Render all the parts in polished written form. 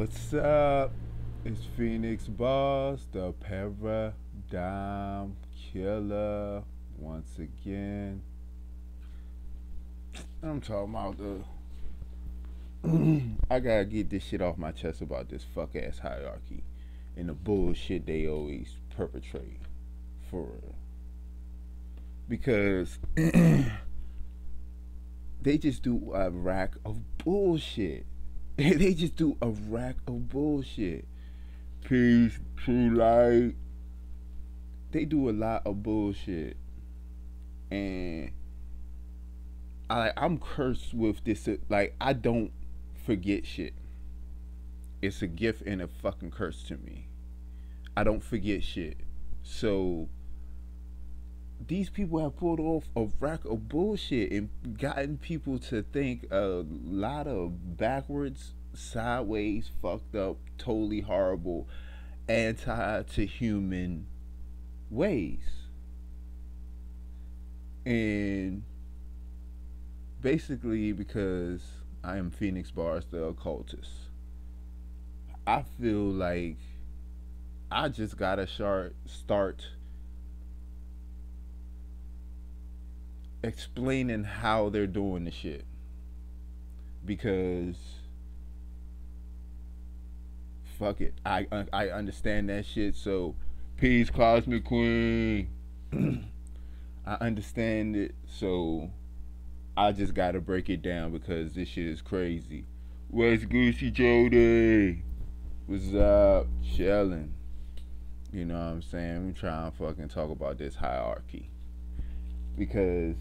What's up? It's Phoenix Boss, the Paradigm Killer. Once again, I'm talking about the. I gotta get this shit off my chest about this fuck ass hierarchy and the bullshit they always perpetrate. For real. Because they just do a rack of bullshit. They just do a rack of bullshit. Peace, true light. They do a lot of bullshit, and I'm cursed with this. Like, I don't forget shit. It's a gift and a fucking curse to me. I don't forget shit. So these people have pulled off a rack of bullshit and gotten people to think a lot of backwards, sideways, fucked up, totally horrible, anti to human ways. And basically, because I am Phoenix Bars the occultist, I feel like I just gotta start explaining how they're doing the shit. Because fuck it, I understand that shit. So peace, Cosmic Queen. I understand it. So I just gotta break it down because this shit is crazy. Where's Goosey Jody? What's up? Chillin'. You know what I'm saying? We trying to fucking talk about this hierarchy because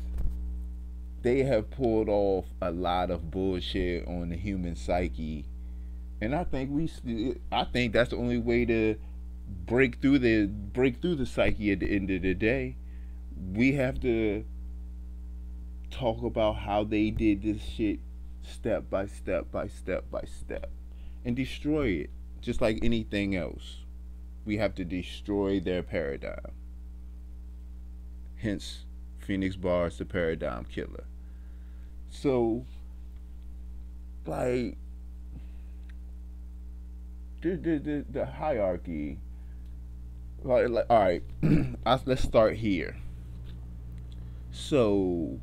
they have pulled off a lot of bullshit on the human psyche, and I think that's the only way to break through the psyche at the end of the day. We have to talk about how they did this shit step by step by step by step and destroy it just like anything else. We have to destroy their paradigm. Hence, Phoenix Bars the paradigm killer. So, like, the hierarchy. Like all right, let's start here. So,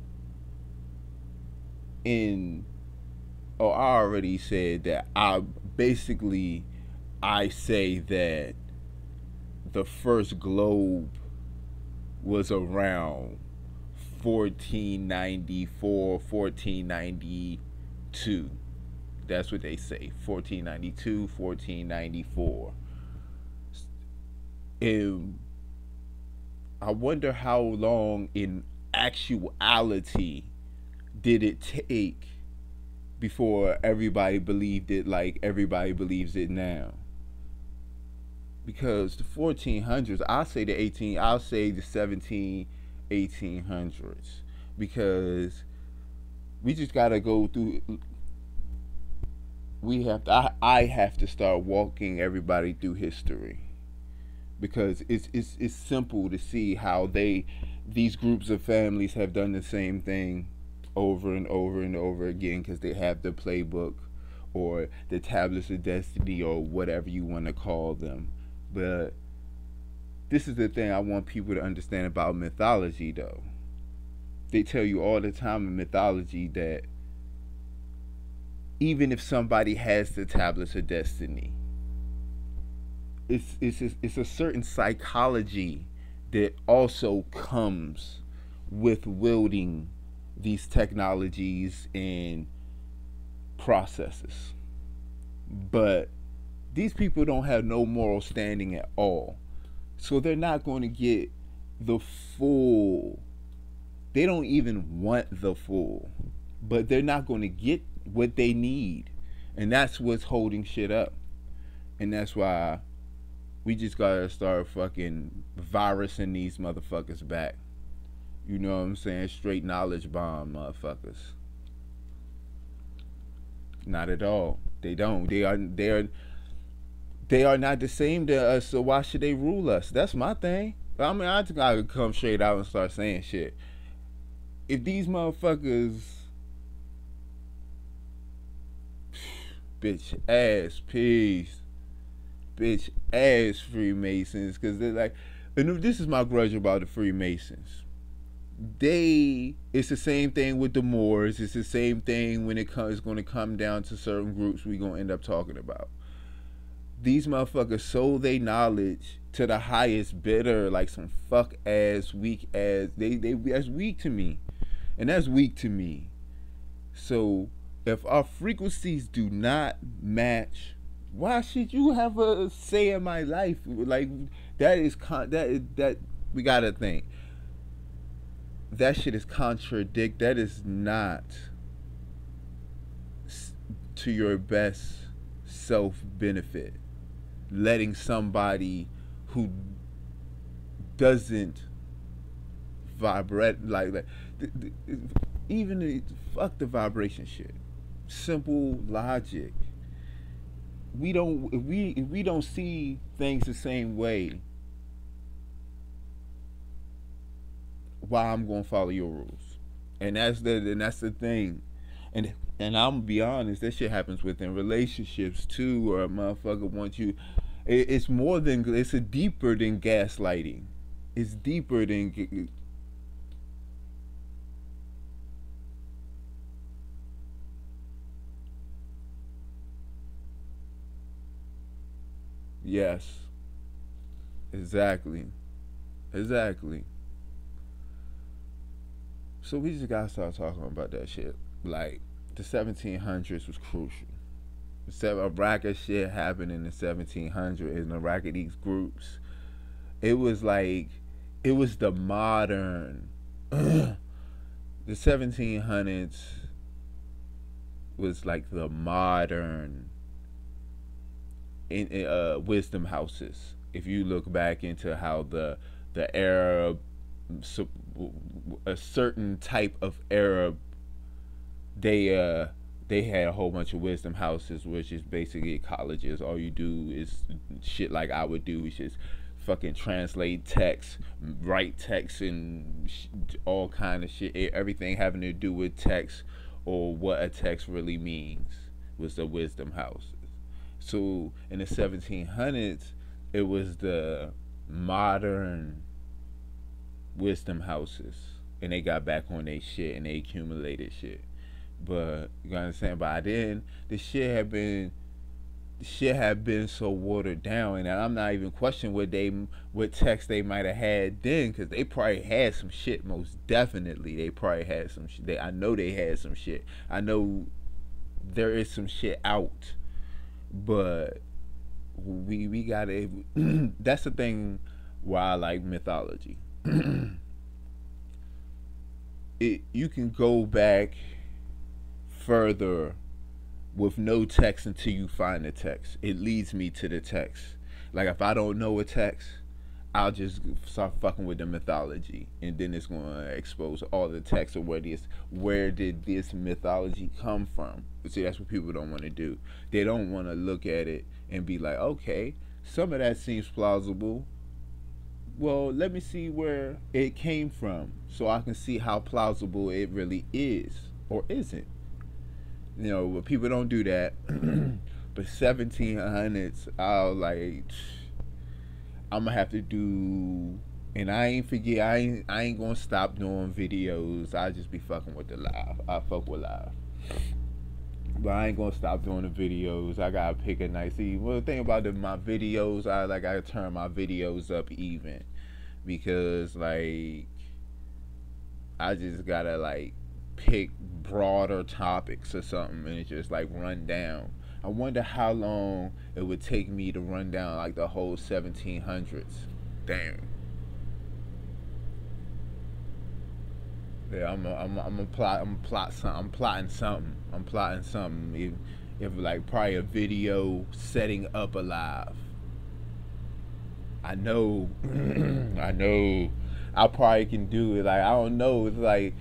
in oh, I already said that I say that the first globe was around 1494, 1492. That's what they say. 1492, 1494. And I wonder how long in actuality did it take before everybody believed it like everybody believes it now. Because the 1400s, I'll say the 1800s. Because we just gotta go through. I have to start walking everybody through history, because it's simple to see how these groups of families have done the same thing over and over and over again, because they have the playbook or the tablets of destiny or whatever you want to call them. But this is the thing I want people to understand about mythology, though. They tell you all the time in mythology that even if somebody has the tablets of destiny, it's a certain psychology that also comes with wielding these technologies and processes. But these people don't have no moral standing at all. So they're not going to get the full, they don't even want the full, but they're not going to get what they need. And that's what's holding shit up. And that's why we just gotta start fucking virusing these motherfuckers back. You know what I'm saying? Straight knowledge bomb motherfuckers. Not at all. They don't. They are not the same to us, so why should they rule us? That's my thing. I mean, I just gotta come straight out and start saying shit. If these motherfuckers bitch ass, peace, bitch ass Freemasons, because they're like, and this is my grudge about the Freemasons. It's the same thing with the Moors. It's the same thing when it's going to come down to certain groups we going to end up talking about. These motherfuckers sold their knowledge to the highest bidder, like some fuck ass, weak ass. That's weak to me, and that's weak to me. So if our frequencies do not match, why should you have a say in my life? Like that we gotta think. That shit is contradict. That is not to your best self benefit. Letting somebody who doesn't vibrate like that, even fuck the vibration shit. Simple logic. We don't see things the same way, why I'm gonna follow your rules. And that's the thing. And I'm gonna be honest, that shit happens within relationships too, or a motherfucker wants you. It's more than, it's a deeper than gaslighting. It's deeper than. Yes, exactly, exactly. So we just gotta start talking about that shit. Like, the 1700s was crucial. A rack of shit happened in the 1700s in a rack of these groups. It was like, it was the modern. The 1700s was like the modern wisdom houses. If you look back into how the Arab, so, a certain type of Arab, they they had a whole bunch of wisdom houses, which is basically colleges. All you do is shit like I would do, which is fucking translate text, write text, and all kind of shit. Everything having to do with text or what a text really means was the wisdom houses. So in the 1700s, it was the modern wisdom houses, and they got back on their shit and they accumulated shit. But you understand, by then the shit had been so watered down, and I'm not even questioning what text they might have had then, because they probably had some shit. Most definitely, they probably had some shit. I know they had some shit. I know there is some shit out, but we gotta. That's the thing. Why I like mythology. You can go back further with no text until you find the text. It leads me to the text. Like, if I don't know a text, I'll just start fucking with the mythology, and then it's gonna expose all the text of where did this mythology come from. See, that's what people don't want to do. They don't want to look at it and be like, okay, some of that seems plausible. Well, let me see where it came from, so I can see how plausible it really is or isn't. But people don't do that. But 1700s, I'm gonna have to do, and I ain't gonna stop doing videos. I just be fucking with the live. I fuck with live, but I ain't gonna stop doing the videos. I gotta pick a nice. See, well, the thing about my videos, I turn my videos up even, because like I just gotta like pick broader topics or something, and it just like run down. I wonder how long it would take me to run down like the whole 1700s. Damn. Yeah, I'm plotting something. I'm plotting something. If like probably a video setting up a live. I know, I know. I probably can do it. Like, I don't know. It's like,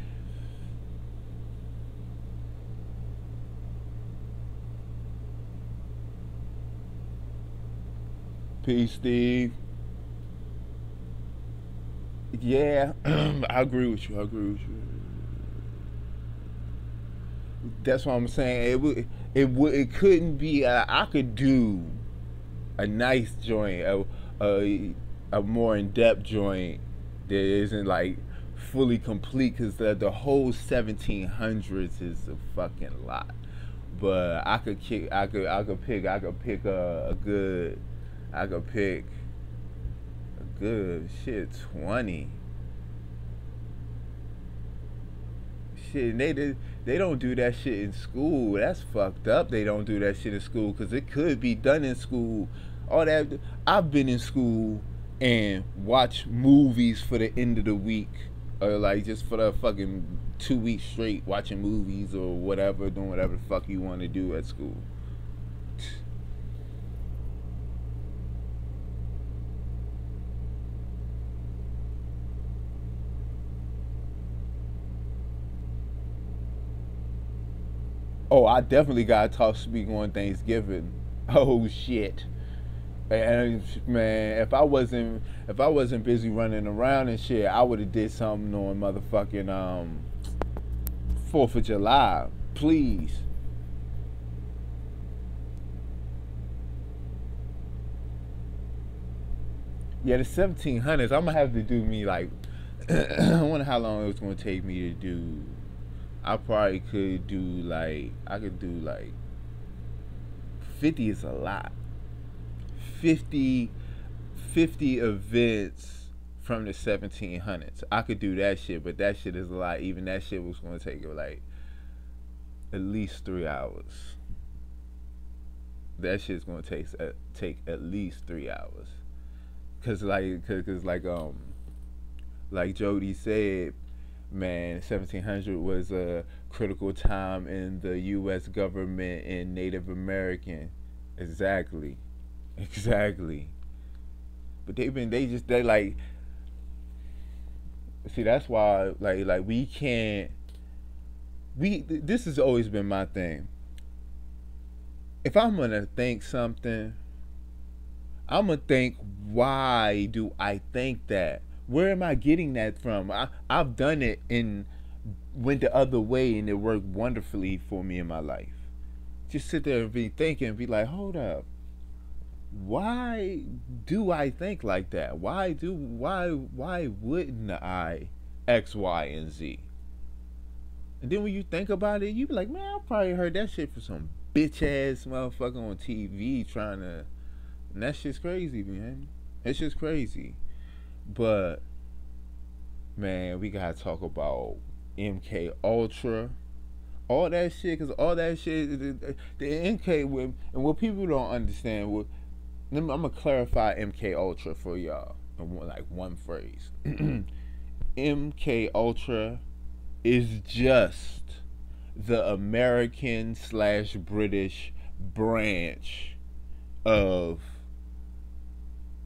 peace, Steve. Yeah, I agree with you. I agree with you. That's what I'm saying. It couldn't be. I could do a nice joint, a more in depth joint that isn't like fully complete because the whole 1700s is a fucking lot. But I could pick I could pick a good shit 20 shit. They don't do that shit in school. That's fucked up. They don't do that shit in school because it could be done in school. All that. I've been in school and watched movies for the end of the week, or like just for the fucking 2 weeks straight watching movies or whatever, doing whatever the fuck you want to do at school. Oh, I definitely got to talk speak on Thanksgiving. Oh shit. And man, if I wasn't busy running around and shit, I would have did something on motherfucking 4th of July. Please. Yeah, the 1700s. I'm gonna have to do me like. I wonder how long it was gonna take me to do. I probably could do like. I could do like 50 is a lot. 50, 50 events from the 1700s. I could do that shit, but that shit is a lot. Even that shit was gonna take like at least 3 hours. That shit's gonna take at least 3 hours. Cause like Jody said, man, 1700 was a critical time in the U.S. government and Native American. Exactly, exactly. But they like see that's why like we can't we this has always been my thing. If I'm gonna think something, I'm gonna think, why do I think that? Where am I getting that from? I've done it and went the other way, and it worked wonderfully for me in my life. Just sit there and be thinking, and be like, hold up, why do I think like that? Why wouldn't I X, Y, and Z? And then when you think about it, you be like, man, I probably heard that shit from some bitch ass motherfucker on TV trying to. And that shit's crazy, man. It's just crazy. But man, we gotta talk about MK Ultra, all that shit, cause all that shit, the MK with, and what people don't understand. I'm gonna clarify MK Ultra for y'all in one phrase. MK Ultra is just the American slash British branch of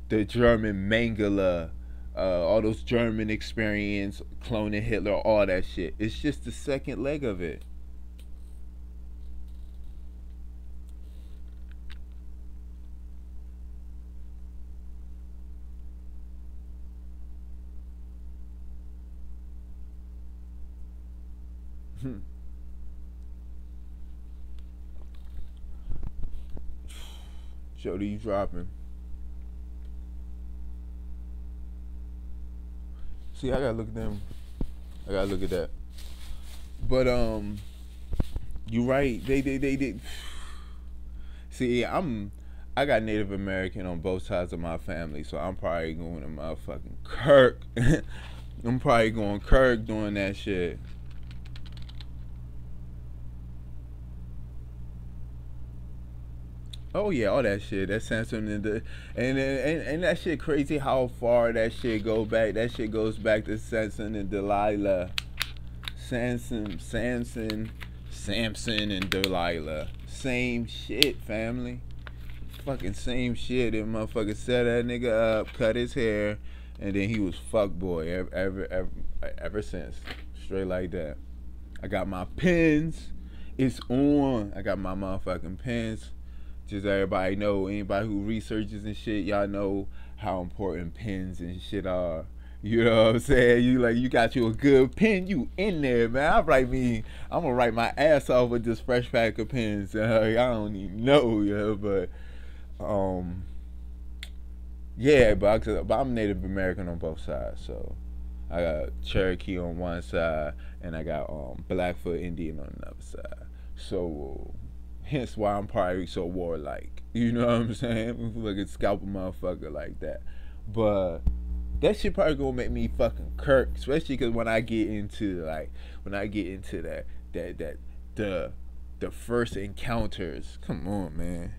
the German Mengele, all those German experience, cloning Hitler, all that shit. It's just the second leg of it. Jody, you dropping? See, I gotta look at them. I gotta look at that. But you right. They. See, I got Native American on both sides of my family, so I'm probably going to motherfucking Kirk. I'm probably going Kirk doing that shit. Oh yeah, all that shit. That Samson and that shit crazy how far that shit go back. That shit goes back to Samson and Delilah. Samson and Delilah. Same shit, family. Fucking same shit. That motherfucker set that nigga up, cut his hair, and then he was fuck boy ever since. Straight like that. I got my pins. It's on. I got my motherfucking pins. Just everybody know, anybody who researches and shit, y'all know how important pins and shit are. You know what I'm saying? You like you got you a good pen, you in there, man. I'm gonna write my ass off with this fresh pack of pens. I don't even know, yeah, but um, yeah, but I'm Native American on both sides, so I got Cherokee on one side, and I got Blackfoot Indian on the other side. So hence why I'm probably so warlike. You know what I'm saying? Look at scalp a motherfucker like that, but that shit probably gonna make me fucking kirk, especially because when I get into that the the first encounters. Come on, man.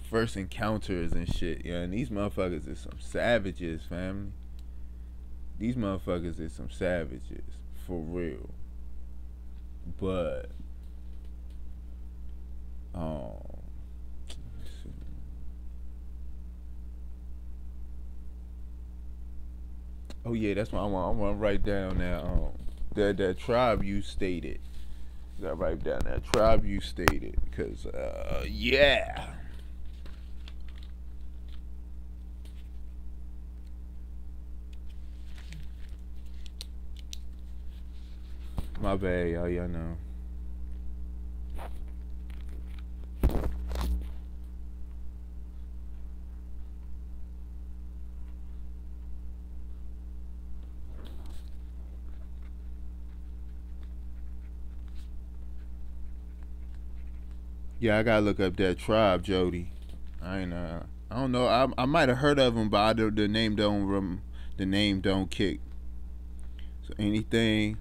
First encounters and shit, yeah. And these motherfuckers is some savages, family. These motherfuckers is some savages for real. But um, oh yeah, that's what I want to write down that that tribe you stated. I write down that tribe you stated, cause yeah. My bad, y'all know. Yeah, I gotta look up that tribe, Jody. I ain't I don't know. I might have heard of them, but the name the name don't kick. So anything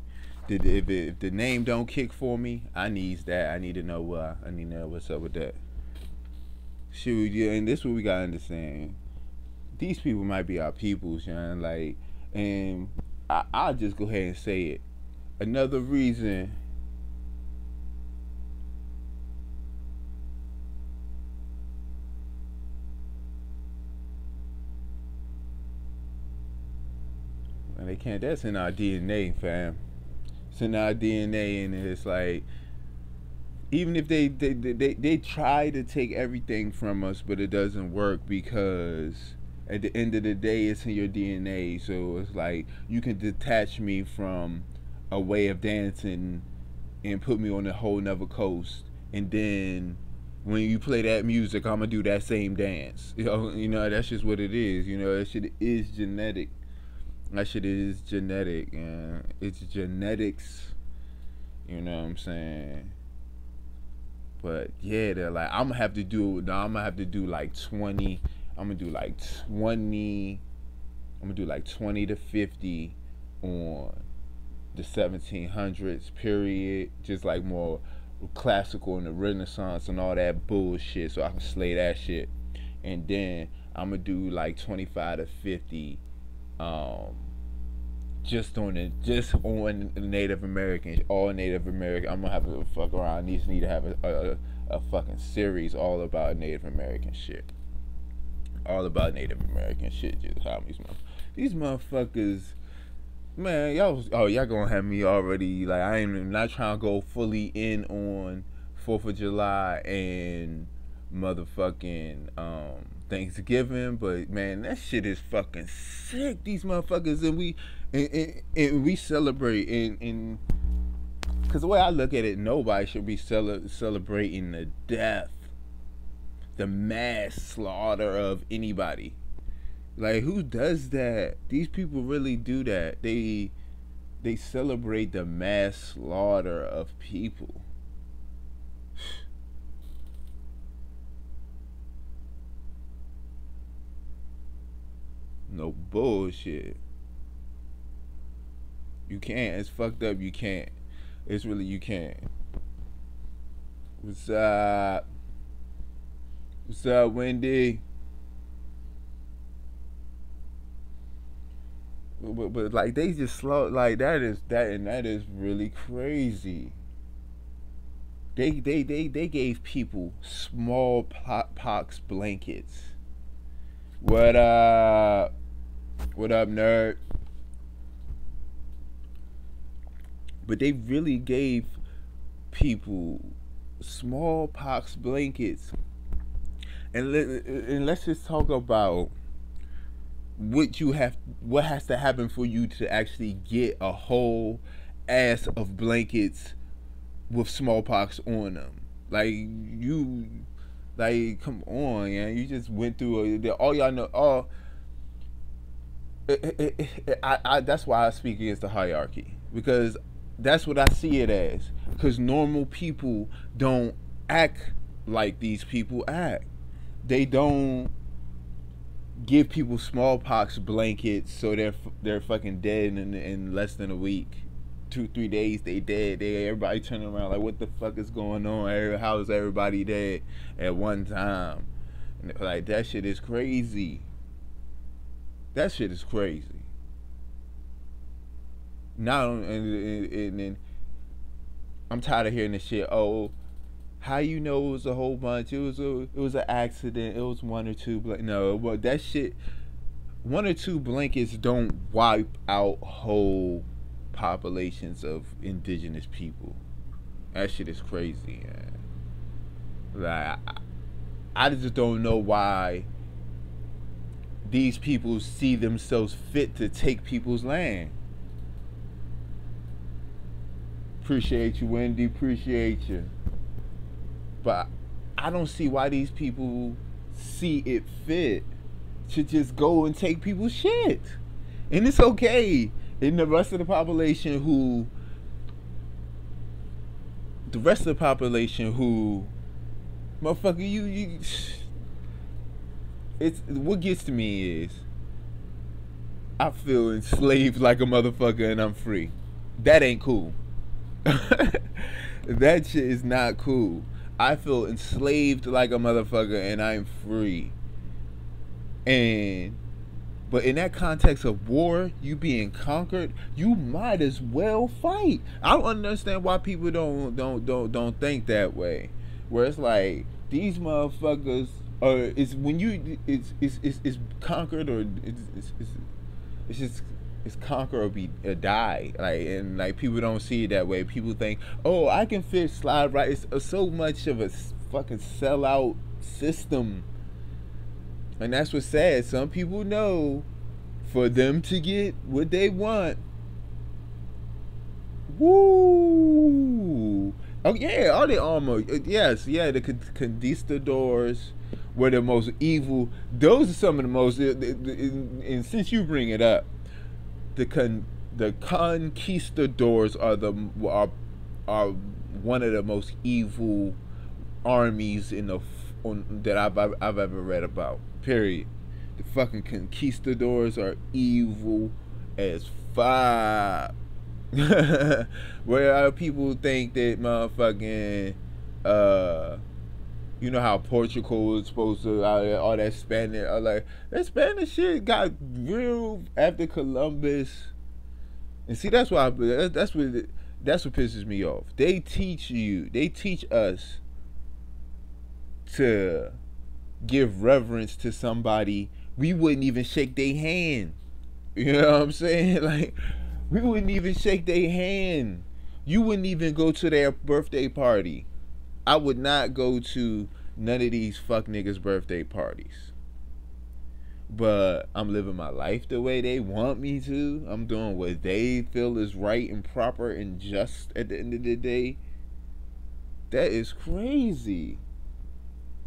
that if the name don't kick for me, I needs that. I need to know why. I need to know what's up with that. Shoot, yeah, and this is what we gotta understand. These people might be our peoples, you know, like, and I'll just go ahead and say it. Another reason, and they can't. That's in our DNA, fam. It's in our DNA, and it's like even if they try to take everything from us, but it doesn't work because at the end of the day, it's in your DNA. So it's like you can detach me from a way of dancing and put me on a whole nother coast, and then when you play that music, I'm gonna do that same dance. You know that's just what it is. You know that shit is genetic. That shit is genetic, and it's genetics. You know what I'm saying? But yeah, they're like I'm gonna have to do. Now I'm gonna have to do like 20. I'm gonna do like 20. I'm gonna do like 20 to 50 on the 1700s period, just like more classical and the Renaissance and all that bullshit, so I can slay that shit. And then I'm gonna do like 25 to 50, um, just on Native American, all Native American. I'm gonna have to fuck around. Need to have a fucking series all about Native American shit. All about Native American shit. Just how these motherfuckers. Man, y'all gonna have me already like I am not trying to go fully in on 4th of July and motherfucking Thanksgiving, but man, that shit is fucking sick. These motherfuckers and we celebrate and because the way I look at it, nobody should be celebrating the death, the mass slaughter of anybody. Like who does that? These people really do that. They celebrate the mass slaughter of people. No bullshit. You can't. It's fucked up. You can't. It's really you can't. What's up? What's up, Wendy? But like they just slow like that is really crazy. They gave people smallpox blankets. What up? What up, nerd? But they really gave people smallpox blankets. And let's just talk about what has to happen for you to actually get a whole ass of blankets with smallpox on them. Like you, like come on, man. You just went through all y'all know. All that's why I speak against the hierarchy, because that's what I see it as. Because normal people don't act like these people act. They don't give people smallpox blankets so they're fucking dead in less than a week. 2-3 days they dead. Everybody turning around like, what the fuck is going on? How is everybody dead at one time? Like, that shit is crazy. That shit is crazy. Now and I'm tired of hearing this shit. Oh, how you know it was a whole bunch? It was an accident. It was one or two. No, but that shit. One or two blankets don't wipe out whole populations of indigenous people. That shit is crazy, man. Like, I just don't know why these people see themselves fit to take people's land. Appreciate you, Wendy. Appreciate you. But I don't see why these people see it fit to just go and take people's shit. And it's okay. And the rest of the population who motherfucker, you it's what gets to me is I feel enslaved like a motherfucker and I'm free. That ain't cool. That shit is not cool. I feel enslaved like a motherfucker and I'm free. But in that context of war, you being conquered, you might as well fight. I don't understand why people don't think that way. Where it's like these motherfuckers it's when you it's conquered, or it's just it's conquer or be die. Like, and like people don't see it that way. People think, oh, I can fit slide right. It's so much of a fucking sellout system. And that's what's sad. Some people know for them to get what they want. Woo! Oh yeah, all the armor. Yes, yeah, the conquistadors were the most evil. Those are some of the most. And since you bring it up, the conquistadors are are one of the most evil armies that I've ever read about. Period. The fucking conquistadors are evil as fuck. Where people think that motherfucking you know how Portugal is supposed to all that Spanish, like that Spanish shit got real after Columbus. And see, that's why that's what pisses me off. They teach us to give reverence to somebody. We wouldn't even shake their hand. You know what I'm saying? Like, we wouldn't even shake their hand. You wouldn't even go to their birthday party. I would not go to none of these fuck niggas' birthday parties. But I'm living my life the way they want me to. I'm doing what they feel is right and proper and just at the end of the day. That is crazy.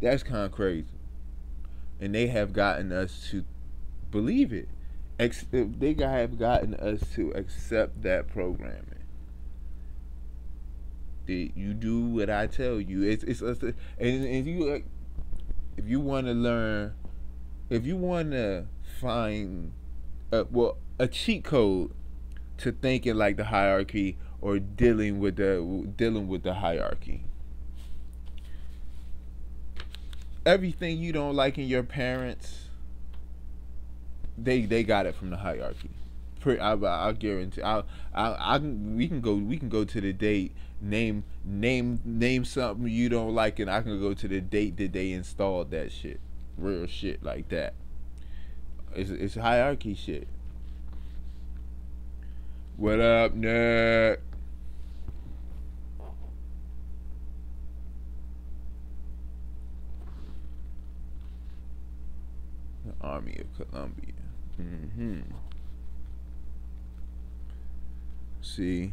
That's kind of crazy. And they have gotten us to believe it. They have gotten us to accept that programming. You do what I tell you. And you, if you want to learn, if you want to find a cheat code to thinking like the hierarchy or dealing with the hierarchy. Everything you don't like in your parents, they got it from the hierarchy. I'll guarantee. We can go to the date. Name something you don't like, and I can go to the date that they installed that shit. Real shit like that. It's hierarchy shit. What up, nerd? The Army of Columbia. Mm-hmm. See,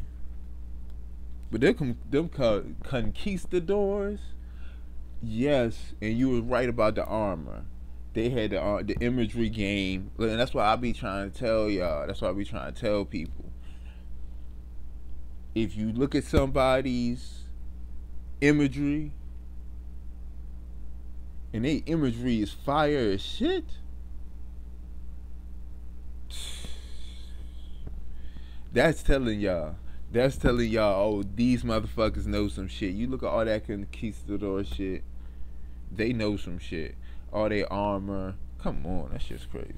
but them conquistadors, yes, and you were right about the armor. They had the imagery game, and that's why I be trying to tell y'all. That's why I be trying to tell people. If you look at somebody's imagery, and they imagery is fire as shit, that's telling y'all. That's telling y'all, oh, these motherfuckers know some shit. You look at all that conquistador shit, they know some shit. All their armor, come on, that shit's crazy.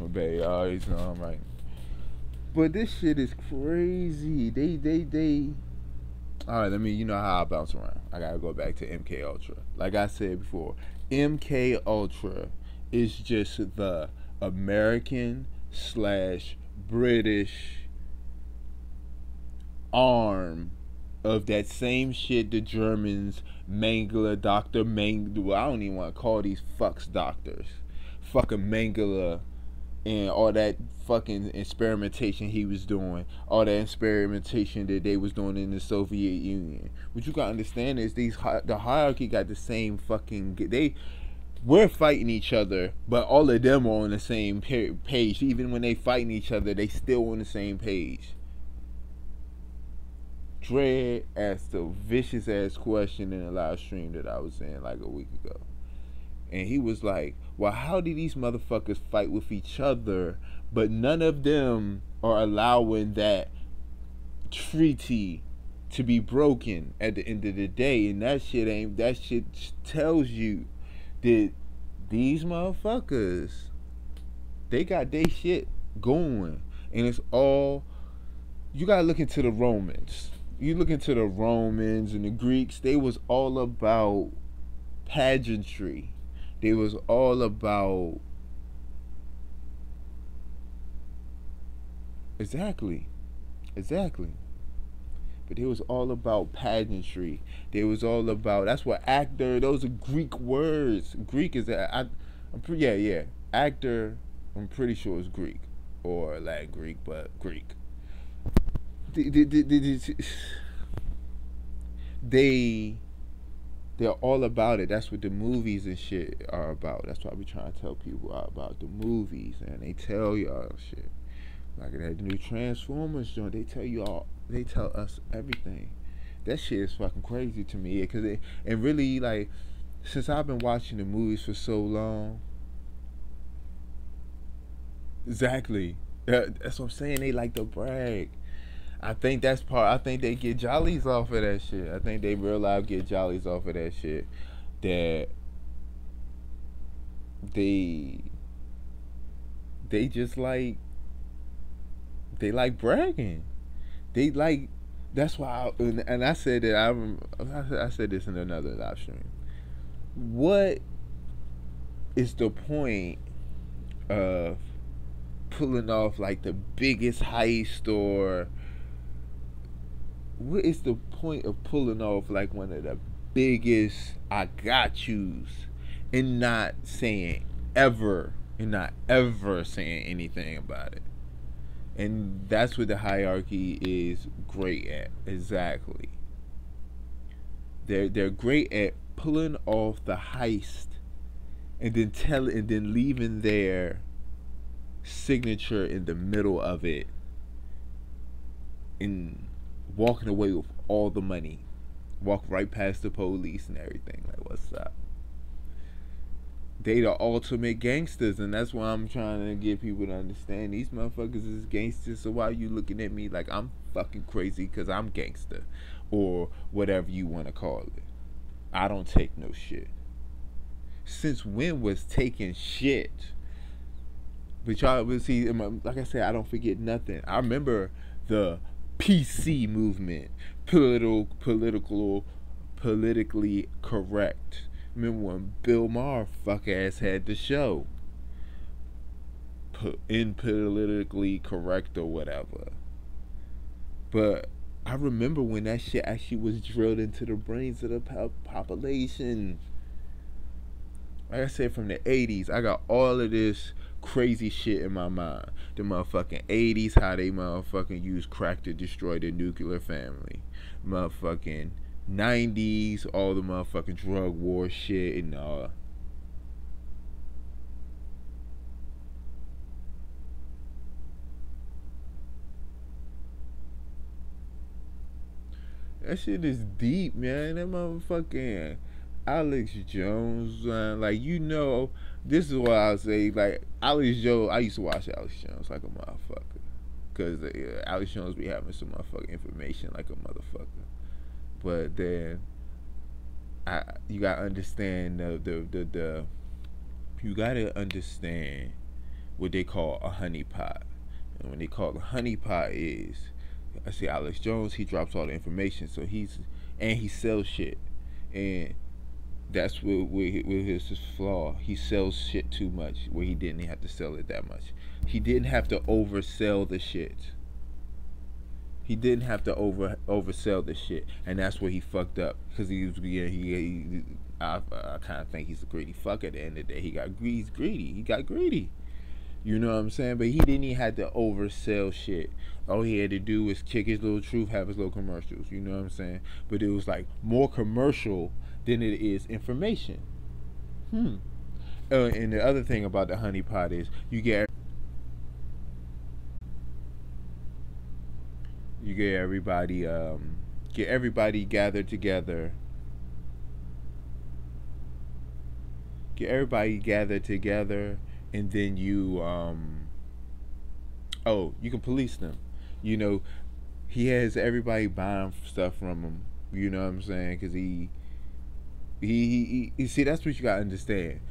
Oh, baby, always know I'm right. But this shit is crazy. They. All right, let me. You know how I bounce around. I gotta go back to MK Ultra. Like I said before, MK Ultra is just the American slash British arm of that same shit the Germans, Mengele, Dr. Mengele. Well, I don't even want to call these fucks doctors. Fucking Mengele and all that fucking experimentation he was doing, all that experimentation that they was doing in the Soviet Union. What you gotta understand is the hierarchy got the same fucking we're fighting each other, but all of them are on the same page. Even when they fighting each other, they still on the same page. Dread asked a vicious ass question in a live stream that I was in like a week ago. And he was like, well, how do these motherfuckers fight with each other, but none of them are allowing that treaty to be broken at the end of the day? And that shit tells you that these motherfuckers, they got their shit going. And it's all, you gotta look into the Romans. You look into the Romans and the Greeks, they was all about pageantry. They was all about exactly. But it was all about pageantry. They was all about, that's what actor, those are Greek words. Greek is yeah. Actor, I'm pretty sure it's Greek or Latin Greek, but Greek. They they're all about it. That's what the movies and shit are about. That's why we trying to tell people about the movies, and they tell y'all shit. Like that new Transformers joint, they tell us everything. That shit is fucking crazy to me, and really, like, since I've been watching the movies for so long, exactly. That's what I'm saying. They like to brag. I think that's part. I think they get jollies off of that shit. I think they real life get jollies off of that shit. That they just like, they like bragging. They like, that's why. And I said that I said this in another live stream. What is the point of pulling off like the biggest heist, or what is the point of pulling off like one of the biggest I got yous and not saying ever and not ever saying anything about it? And that's what the hierarchy is great at. Exactly. They're great at pulling off the heist and then leaving their signature in the middle of it and walking away with all the money. Walk right past the police and everything. Like, what's up? They the ultimate gangsters, and that's why I'm trying to get people to understand these motherfuckers is gangsters. So why are you looking at me like I'm fucking crazy because I'm gangster, or whatever you want to call it? I don't take no shit. Since when was taking shit? But y'all will see, like I said, I don't forget nothing. I remember the PC movement, political politically correct. Remember when Bill Maher fuck ass had the show in politically correct or whatever. But I remember when that shit actually was drilled into the brains of the population. Like I said, from the 80s, I got all of this crazy shit in my mind. The motherfucking 80s, how they motherfucking used crack to destroy the nuclear family. Motherfucking 90s, all the motherfucking drug war shit and all. That shit is deep, man. That motherfucking Alex Jones, man. Like, this is what I'll say. Like, Alex Jones, I used to watch Alex Jones like a motherfucker. Because Alex Jones be having some motherfucking information like a motherfucker. But then, you gotta understand you gotta understand what they call a honeypot. And when they call a honeypot is, I say Alex Jones, he drops all the information, so he sells shit, and that's where his flaw. He sells shit too much, where he didn't have to sell it that much. He didn't have to oversell the shit. He didn't have to oversell the shit, and that's where he fucked up. Because I kind of think he's a greedy fuck. At the end of the day, he's greedy. He got greedy. You know what I'm saying? But he didn't even have to oversell shit. All he had to do was kick his little truth, have his little commercials. You know what I'm saying? But it was like more commercial than it is information. And the other thing about the honeypot is you get everybody gathered together. Get everybody gathered together, and then you can police them. You know, he has everybody buying stuff from him. You know what I'm saying? Because he see, that's what you gotta understand.